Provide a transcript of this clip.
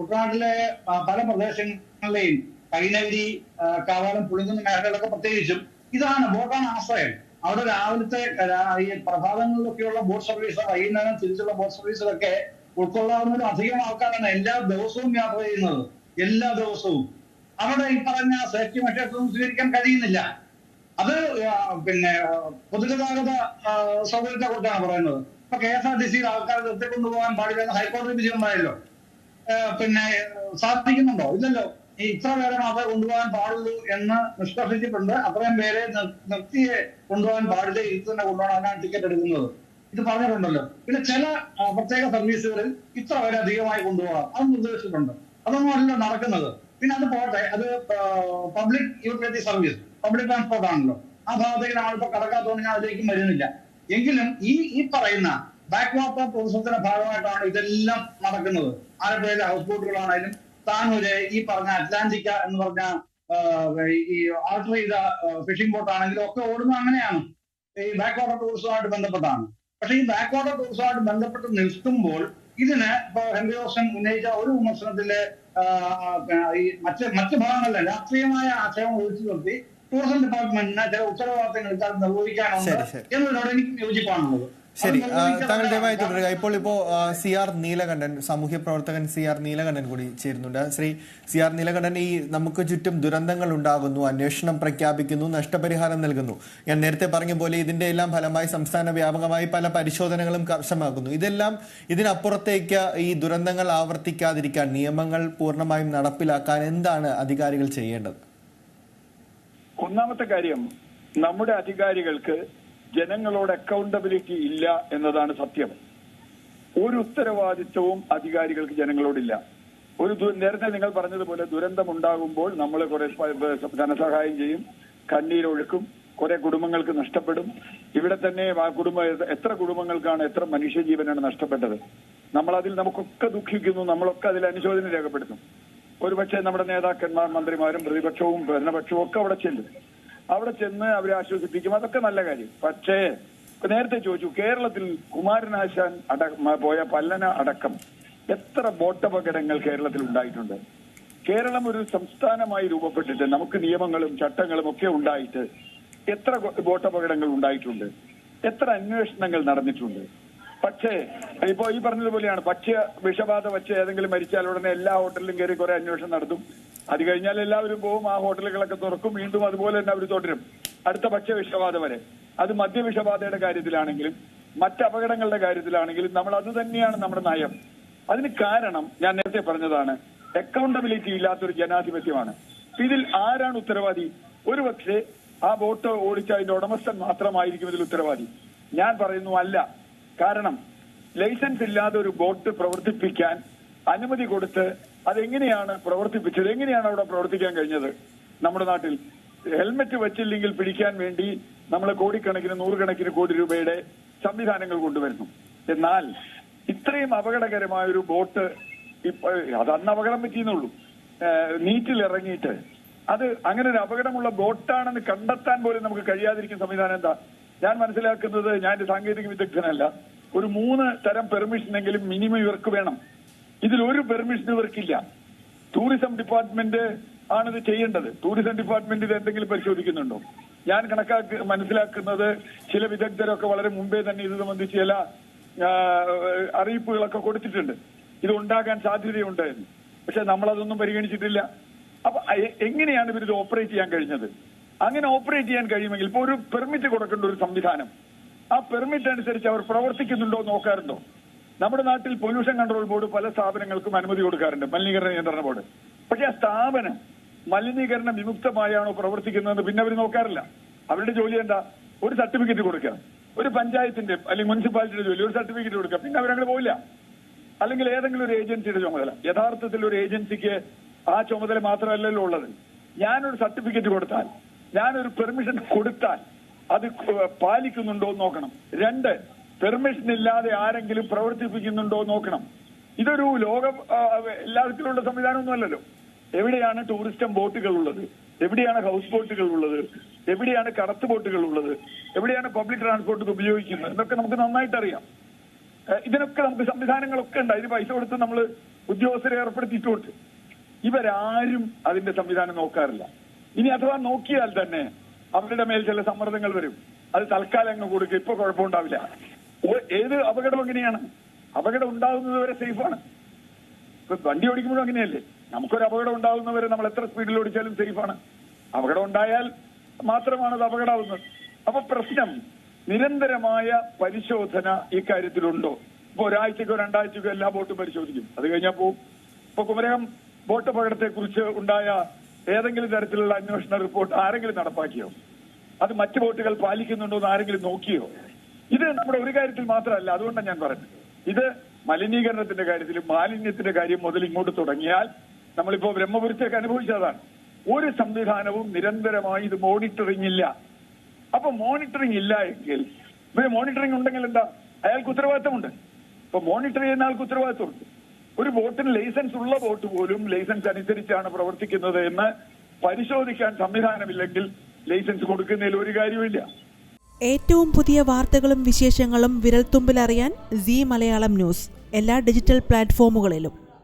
കുട്ടനാട്ടിലെ പല പ്രദേശങ്ങളിലെയും കൈനഗരി, കാവാലം, പുളിങ്കുന്ന് മേഖലകളൊക്കെ പ്രത്യേകിച്ചും ബോട്ടാണ് ആശ്രയം. അവിടെ രാവിലത്തെ ഈ പ്രഭാതങ്ങളിലൊക്കെയുള്ള ബോട്ട് സർവീസ്, വൈകുന്നേരം തിരിച്ചുള്ള ബോട്ട് സർവീസിലൊക്കെ ഉൾക്കൊള്ളാവുന്നതിലും അധികം ആൾക്കാരാണ് എല്ലാ ദിവസവും യാത്ര ചെയ്യുന്നത്. എല്ലാ ദിവസവും അവിടെ ഈ പറഞ്ഞ സേഫ്റ്റി മെഷേഴ്സൊന്നും സ്വീകരിക്കാൻ കഴിയുന്നില്ല. അത് പൊതുഗതാഗത സൗകര്യത്തെ കുറിച്ചാണ് പറയുന്നത്. ഇപ്പൊ KSRTC ആൾക്കാർ നിർത്തിക്കൊണ്ടുപോകാൻ പാടില്ലെന്ന് ഹൈക്കോടതി വിജയമായല്ലോ. സാധിക്കുന്നുണ്ടോ? ഇല്ലല്ലോ. ഇത്ര പേരെ മാത്രമേ കൊണ്ടുപോകാൻ പാടുള്ളൂ എന്ന് നിഷ്കർഷിച്ചിട്ടുണ്ട്. അത്രയും പേരെ നിർത്തിയെ കൊണ്ടുപോകാൻ പാടില്ല, ഇത് തന്നെ കൊണ്ടുപോകണം, അതിനാണ് ടിക്കറ്റ് എടുക്കുന്നത്. ഇത് പറഞ്ഞിട്ടുണ്ടല്ലോ. പിന്നെ ചില പ്രത്യേക സർവീസുകളിൽ ഇത്ര പേരെ അധികമായി കൊണ്ടുപോകാം, അത് നിർദ്ദേശിച്ചിട്ടുണ്ട്. അതൊന്നും അല്ല നടക്കുന്നത്. പിന്നെ അത് പോട്ടെ, അത് public utility service, public transport ആണല്ലോ. ആ ഭാഗത്തേക്ക് നമ്മളിപ്പോ കടക്കാത്തതുകൊണ്ട് ഞാൻ അതിലേക്കും വരുന്നില്ല. എങ്കിലും ഈ പറയുന്ന ബാക്ക് വാട്ടർ ടൂറിസത്തിന്റെ ഭാഗമായിട്ടാണ് ഇതെല്ലാം നടക്കുന്നത്. ആലപ്പുഴയിലെ ഹൗസ് ബോട്ടുകളാണെങ്കിലും താനൂര് ഈ പറഞ്ഞ അറ്റ്ലാന്റിക്ക എന്ന് പറഞ്ഞ ഈ ആൾട്ടർ ചെയ്ത ഫിഷിംഗ് ബോട്ട് ആണെങ്കിലും ഒക്കെ ഓടുന്നത് അങ്ങനെയാണ്, ഈ ബാക്ക് വാട്ടർ ടൂറിസവുമായിട്ട് ബന്ധപ്പെട്ടാണ്. പക്ഷെ ഈ ബാക്ക് വാട്ടർ ടൂറിസവുമായിട്ട് ബന്ധപ്പെട്ട് നിൽക്കുമ്പോൾ ഇതിന് ഇപ്പൊ ഹെൻറി ജോസൻ ഉന്നയിച്ച ഒരു വിമർശനത്തില് ഈ മറ്റ് ഭാഗങ്ങളിലെ രാഷ്ട്രീയമായ ആശയം ഒഴിച്ചു നിർത്തി ടൂറിസം ഡിപ്പാർട്ട്മെന്റിന് ചില ഉത്തരവാദിത്തങ്ങൾ നിർവഹിക്കാനുണ്ട് എന്നതിനോട് എനിക്ക് യോജിപ്പാണുള്ളത്. ശരി, താങ്കൾ ദയവായി തുടരുക. ഇപ്പോൾ CR നീലകണ്ഠൻ, സാമൂഹ്യ പ്രവർത്തകൻ CR നീലകണ്ഠൻ കൂടി ചേരുന്നുണ്ട്. ശ്രീ CR നീലകണ്ഠൻ, ഈ നമുക്ക് ചുറ്റും ദുരന്തങ്ങൾ ഉണ്ടാകുന്നു, അന്വേഷണം പ്രഖ്യാപിക്കുന്നു, നഷ്ടപരിഹാരം നൽകുന്നു. ഞാൻ നേരത്തെ പറഞ്ഞ പോലെ ഇതിന്റെ എല്ലാം ഫലമായി സംസ്ഥാന വ്യാപകമായി പല പരിശോധനകളും കർശനമാക്കുന്നു. ഇതിനപ്പുറത്തേക്ക് ഈ ദുരന്തങ്ങൾ ആവർത്തിക്കാതിരിക്കാൻ നിയമങ്ങൾ പൂർണ്ണമായും നടപ്പിലാക്കാൻ എന്താണ് അധികാരികൾ ചെയ്യേണ്ടത്? ഒന്നാമത്തെ കാര്യം, നമ്മുടെ അധികാരികൾക്ക് ജനങ്ങളോട് അക്കൗണ്ടബിലിറ്റി ഇല്ല എന്നതാണ് സത്യം. ഒരു ഉത്തരവാദിത്വവും അധികാരികൾക്ക് ജനങ്ങളോടില്ല. നേരത്തെ നിങ്ങൾ പറഞ്ഞതുപോലെ ദുരന്തമുണ്ടാകുമ്പോൾ നമ്മൾ കുറെ ധനസഹായം ചെയ്യും, കണ്ണീരൊഴുക്കും, കുറെ കുടുംബങ്ങൾക്ക് നഷ്ടപ്പെടും. ഇവിടെ തന്നെ എത്ര കുടുംബങ്ങൾക്കാണ്, എത്ര മനുഷ്യജീവനാണ് നഷ്ടപ്പെട്ടത്. നമുക്കൊക്കെ ദുഃഖിക്കുന്നു, നമ്മളൊക്കെ അതിൽ അനുശോചനം രേഖപ്പെടുത്തും. ഒരുപക്ഷെ നമ്മുടെ നേതാക്കന്മാർ, മന്ത്രിമാരും പ്രതിപക്ഷവും ഭരണപക്ഷവും ഒക്കെ അവിടെ ചെന്ന് അവരെ ആശ്വസിപ്പിക്കും. അതൊക്കെ നല്ല കാര്യം. പക്ഷേ നേരത്തെ ചോദിച്ചു, കേരളത്തിൽ കുമാരനാശാൻ പോയ പല്ലന അടക്കം എത്ര ബോട്ടപകടങ്ങൾ കേരളത്തിൽ ഉണ്ടായിട്ടുണ്ട്? കേരളം ഒരു സംസ്ഥാനമായി രൂപപ്പെട്ടിട്ട് നമുക്ക് നിയമങ്ങളും ചട്ടങ്ങളും ഒക്കെ ഉണ്ടായിട്ട് എത്ര ബോട്ടപകടങ്ങൾ ഉണ്ടായിട്ടുണ്ട്? എത്ര അന്വേഷണങ്ങൾ നടന്നിട്ടുണ്ട്? പക്ഷേ ഇപ്പോ ഈ പറഞ്ഞതുപോലെയാണ്, വിഷബാധ വച്ച് ഏതെങ്കിലും മരിച്ചാൽ ഉടനെ എല്ലാ ഹോട്ടലിലും കയറി കുറെ അന്വേഷണം നടത്തും. അത് കഴിഞ്ഞാൽ എല്ലാവരും പോവും, ആ ഹോട്ടലുകളൊക്കെ തുറക്കും, വീണ്ടും അതുപോലെ തന്നെ അവർ തുടരും അടുത്ത വിഷബാധ വരെ. അത് മദ്യവിഷബാധയുടെ കാര്യത്തിലാണെങ്കിലും മറ്റ് അപകടങ്ങളുടെ കാര്യത്തിലാണെങ്കിലും നമ്മൾ അത് തന്നെയാണ് നമ്മുടെ നയം. അതിന് കാരണം ഞാൻ നേരത്തെ പറഞ്ഞതാണ്, അക്കൗണ്ടബിലിറ്റി ഇല്ലാത്തൊരു ജനാധിപത്യമാണ്. ഇതിൽ ആരാണ് ഉത്തരവാദി? ഒരുപക്ഷെ ആ ബോട്ട് ഓടിച്ച അതിന്റെ ഉടമസ്ഥൻ മാത്രമായിരിക്കും ഇതിൽ ഉത്തരവാദി. ഞാൻ പറയുന്നു അല്ല. കാരണം ലൈസൻസ് ഇല്ലാതെ ഒരു ബോട്ട് പ്രവർത്തിപ്പിക്കാൻ അനുമതി കൊടുത്ത് അതെങ്ങനെയാണ് പ്രവർത്തിപ്പിച്ചത്? എങ്ങനെയാണ് അവിടെ പ്രവർത്തിക്കാൻ കഴിഞ്ഞത്? നമ്മുടെ നാട്ടിൽ ഹെൽമെറ്റ് വെച്ചില്ലെങ്കിൽ പിടിക്കാൻ വേണ്ടി നമ്മൾ കോടിക്കണക്കിന്, നൂറുകണക്കിന് കോടി രൂപയുടെ സംവിധാനങ്ങൾ കൊണ്ടുവരുന്നു. എന്നാൽ ഇത്രയും അപകടകരമായ ഒരു ബോട്ട് അത് അന്ന് അപകടം പറ്റിയെന്നുള്ളൂ, നീറ്റിൽ ഇറങ്ങിയിട്ട് അത് അങ്ങനെ ഒരു അപകടമുള്ള ബോട്ടാണെന്ന് കണ്ടെത്താൻ പോലും നമുക്ക് കഴിയാതിരിക്കുന്ന സംവിധാനം എന്താ? ഞാൻ മനസ്സിലാക്കുന്നത്, ഞാൻ സാങ്കേതിക വിദഗ്ധനല്ല, ഒരു 3 തരം പെർമിഷനെങ്കിലും മിനിമം ഇവർക്ക് വേണം. ഇതിലൊരു പെർമിഷൻ ഇവർക്കില്ല. ടൂറിസം ഡിപ്പാർട്ട്മെന്റ് ആണിത് ചെയ്യേണ്ടത്. ടൂറിസം ഡിപ്പാർട്ട്മെന്റ് ഇത് എന്തെങ്കിലും പരിശോധിക്കുന്നുണ്ടോ? ഞാൻ മനസ്സിലാക്കുന്നത് ചില വിദഗ്ധരൊക്കെ വളരെ മുമ്പേ തന്നെ ഇത് സംബന്ധിച്ച് ചില അറിയിപ്പുകളൊക്കെ കൊടുത്തിട്ടുണ്ട്, ഇത് ഉണ്ടാകാൻ സാധ്യതയുണ്ട് എന്ന്. പക്ഷെ നമ്മളതൊന്നും പരിഗണിച്ചിട്ടില്ല. അപ്പൊ എങ്ങനെയാണ് ഇവരിത് ഓപ്പറേറ്റ് ചെയ്യാൻ കഴിഞ്ഞത്? അങ്ങനെ ഓപ്പറേറ്റ് ചെയ്യാൻ കഴിയുമെങ്കിൽ ഇപ്പൊ ഒരു പെർമിറ്റ് കൊടുക്കേണ്ട ഒരു സംവിധാനം, ആ പെർമിറ്റ് അനുസരിച്ച് അവർ പ്രവർത്തിക്കുന്നുണ്ടോ നോക്കാറുണ്ടോ? നമ്മുടെ നാട്ടിൽ പൊല്യൂഷൻ കൺട്രോൾ ബോർഡ് പല സ്ഥാപനങ്ങൾക്കും അനുമതി കൊടുക്കാറുണ്ട്, മലിനീകരണ നിയന്ത്രണ ബോർഡ്. പക്ഷെ ആ സ്ഥാപനം മലിനീകരണ വിമുക്തമായാണോ പ്രവർത്തിക്കുന്നതെന്ന് പിന്നെ അവർ നോക്കാറില്ല. അവരുടെ ജോലി എന്താ? ഒരു സർട്ടിഫിക്കറ്റ് കൊടുക്കുക. ഒരു പഞ്ചായത്തിന്റെ അല്ലെങ്കിൽ മുനിസിപ്പാലിറ്റിയുടെ ജോലി ഒരു സർട്ടിഫിക്കറ്റ് കൊടുക്കുക, പിന്നെ അവരങ്ങനെ പോയില്ല. അല്ലെങ്കിൽ ഏതെങ്കിലും ഒരു ഏജൻസിയുടെ ചുമതല. യഥാർത്ഥത്തിൽ ഒരു ഏജൻസിക്ക് ആ ചുമതല മാത്രമല്ലല്ലോ ഉള്ളത്. ഞാനൊരു സർട്ടിഫിക്കറ്റ് കൊടുത്താൽ, ഞാനൊരു പെർമിഷൻ കൊടുത്താൽ അത് പാലിക്കുന്നുണ്ടോ എന്ന് നോക്കണം. 2, പെർമിഷൻ ഇല്ലാതെ ആരെങ്കിലും പ്രവർത്തിപ്പിക്കുന്നുണ്ടോ നോക്കണം. ഇതൊരു എല്ലാത്തിലുള്ള സംവിധാനമൊന്നും അല്ലല്ലോ. എവിടെയാണ് ടൂറിസ്റ്റ് ബോട്ടുകൾ ഉള്ളത്? എവിടെയാണ് ഹൗസ് ബോട്ടുകൾ ഉള്ളത്? എവിടെയാണ് കടത്ത് ബോട്ടുകൾ ഉള്ളത്? എവിടെയാണ് പബ്ലിക് ട്രാൻസ്പോർട്ട് ഉപയോഗിക്കുന്നത്? എന്നൊക്കെ നമുക്ക് നന്നായിട്ട് അറിയാം. ഇതിനൊക്കെ നമുക്ക് സംവിധാനങ്ങളൊക്കെ ഉണ്ട്. അതിന് പൈസ കൊടുത്ത് നമ്മൾ ഉദ്യോഗസ്ഥരെ ഏർപ്പെടുത്തിയിട്ടുണ്ട്. ഇവരാരും അതിന്റെ സംവിധാനം നോക്കാറില്ല. ഇനി അഥവാ നോക്കിയാൽ തന്നെ അവരുടെ മേൽ ചില സമ്മർദ്ദങ്ങൾ വരും. അത് തൽക്കാലം അങ്ങ് കൊടുക്കുക, ഇപ്പൊ കുഴപ്പമുണ്ടാവില്ല. ഏത് അപകടം എങ്ങനെയാണ്? അപകടം ഉണ്ടാകുന്നത് വരെ സേഫാണ്. ഇപ്പൊ വണ്ടി ഓടിക്കുമ്പോഴും അങ്ങനെയല്ലേ? നമുക്കൊരു അപകടം ഉണ്ടാകുന്നവരെ നമ്മൾ എത്ര സ്പീഡിൽ ഓടിച്ചാലും സേഫാണ്. അപകടം ഉണ്ടായാൽ മാത്രമാണ് അത് അപകടമാവുന്നത്. അപ്പൊ പ്രശ്നം നിരന്തരമായ പരിശോധന ഇക്കാര്യത്തിലുണ്ടോ? ഇപ്പൊ ഒരാഴ്ചക്കോ 2 ആഴ്ചക്കോ എല്ലാ ബോട്ടും പരിശോധിക്കും, അത് കഴിഞ്ഞാൽ പോവും. ഇപ്പൊ കുമരകം ബോട്ട് അപകടത്തെ കുറിച്ച് ഉണ്ടായ ഏതെങ്കിലും തരത്തിലുള്ള അന്വേഷണ റിപ്പോർട്ട് ആരെങ്കിലും നടപ്പാക്കിയോ? അത് മറ്റു ബോട്ടുകൾ പാലിക്കുന്നുണ്ടോ എന്ന് ആരെങ്കിലും നോക്കിയോ? ഇത് നമ്മുടെ ഒരു കാര്യത്തിൽ മാത്രമല്ല. അതുകൊണ്ടാണ് ഞാൻ പറഞ്ഞത്, ഇത് മലിനീകരണത്തിന്റെ കാര്യത്തിലും മാലിന്യത്തിന്റെ കാര്യം മുതൽ ഇങ്ങോട്ട് തുടങ്ങിയാൽ നമ്മളിപ്പോ ബ്രഹ്മപുരത്തേക്ക് അനുഭവിച്ചതാണ്. ഒരു സംവിധാനവും നിരന്തരമായി ഇത് മോണിറ്ററിംഗ് ഇല്ല. അപ്പൊ മോണിറ്ററിംഗ് ഇല്ല എങ്കിൽ, മോണിറ്ററിംഗ് ഉണ്ടെങ്കിൽ എന്താ? അയാൾക്ക് ഉത്തരവാദിത്തമുണ്ട്. ഇപ്പൊ മോണിറ്റർ ചെയ്യുന്ന ആൾക്ക് ഉത്തരവാദിത്തമുണ്ട്. ഒരു ബോട്ടിന് ലൈസൻസ് ഉള്ള ബോട്ട് പോലും ലൈസൻസ് അനുസരിച്ചാണ് പ്രവർത്തിക്കുന്നത് എന്ന് പരിശോധിക്കാൻ സംവിധാനമില്ലെങ്കിൽ ലൈസൻസ് കൊടുക്കുന്നതിൽ ഒരു കാര്യമില്ല. ഏറ്റവും പുതിയ വാർത്തകളും വിശേഷങ്ങളും വിരൽത്തുമ്പിലറിയാൻ സീ മലയാളം ന്യൂസ് എല്ലാ ഡിജിറ്റൽ പ്ലാറ്റ്ഫോമുകളിലും.